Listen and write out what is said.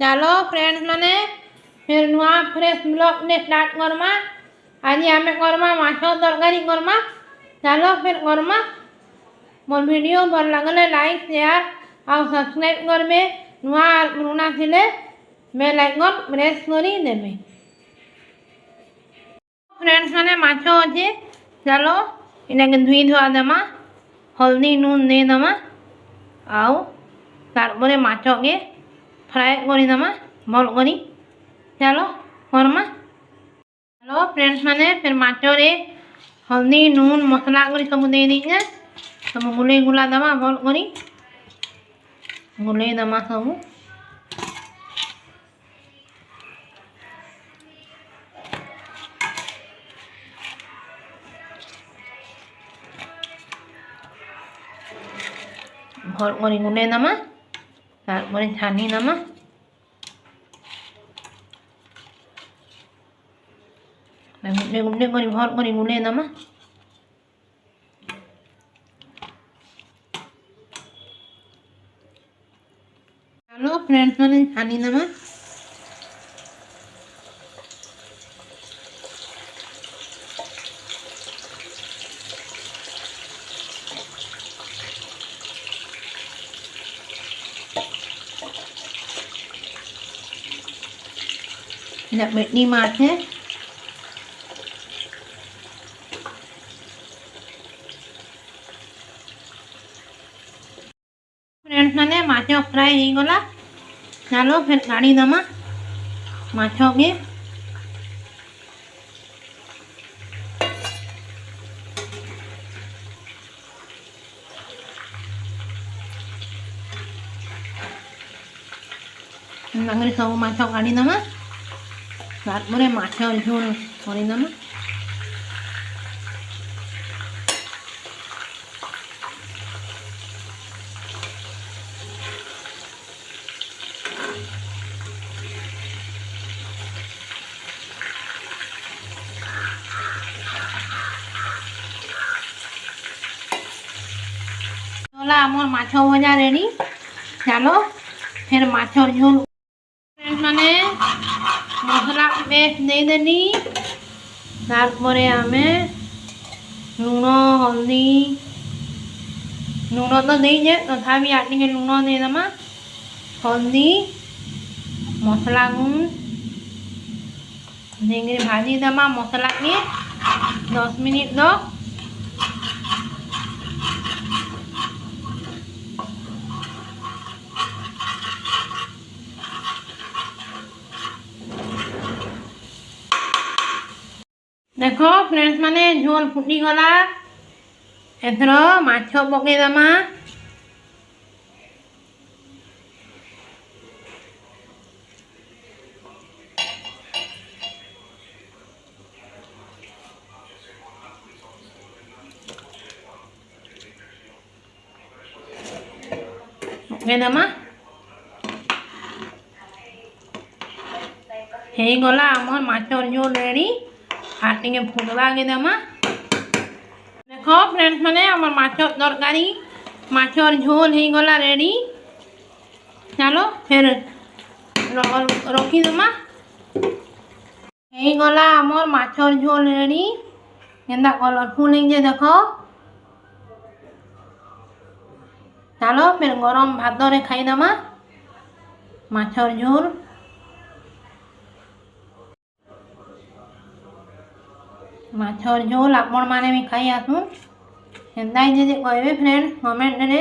चलो फ्रेंड्स मैंने फिर नुआ फ्रेश ब्लॉग ने स्टार्ट करमा। आज आमे करमा माछो तरकारी करमा। चलो फिर करमा। मोर वीडियो भल लगले लाइक शेयर और सब्सक्राइब करबे। नुआ पुराना थिले बेल आइकन प्रेस करी देबे। फ्रेंड्स मैंने माछो अच्छे चलो इनके धुई धुआ देमा। हल्दी नून दे दमा आउ तारपरे माछो के फ्राई करी दमा भल करी। चलो करमा। चलो फ्रेंड्स मैंने फिर माछो रे हल्दी नून मसला करी सब दे दीजिए। सब गुले गुला दमा भल करी गुले दमा सब भल करी गुले दमा तारपरे छानी दमा। गुड्डे गुड्डे करी भल करी गुले दमा। चलो फ्रेंड्स मैंने छानी दमा। बेटी माछ है फ्रेंड्स मैंने माछो फ्राई हो गला। चलो फिर काढ़ी दमा माछो के। सब माछो काढ़ी दमा तारपरे माछो झोल करी दमा। आमर माछो भजा रेडी। चलो फिर माछर झोल मैंने मसला पेस्ट दे देनी। तारपरे आमे लुण हल्दी लुण तो देजे तथापि आटिके लुण दे दमा हल्दी मसला गुण देंगे भाजी दमा मसला के 10 मिनिट दो। देखो फ्रेंड्स माने झोल फुटी गला। एथर माछो पके दमा। पके दमा हे गला आमर माछर झोल रेडी। आटिके फुटवा के दमा। देखो फ्रेंड्स मैंने आमर माछर तरकारी माछर झोल हो गला रेडी। चलो फिर रखी दमा। हो गला आमर माछर झोल रेडी। केंदा कलरफुल है देखो। चलो फिर गरम भात रे खाई दमा माछर झोल। माछर झोल आपण माने भी खाई आसू। कहबे फ्रेंड्स कमेंट रे।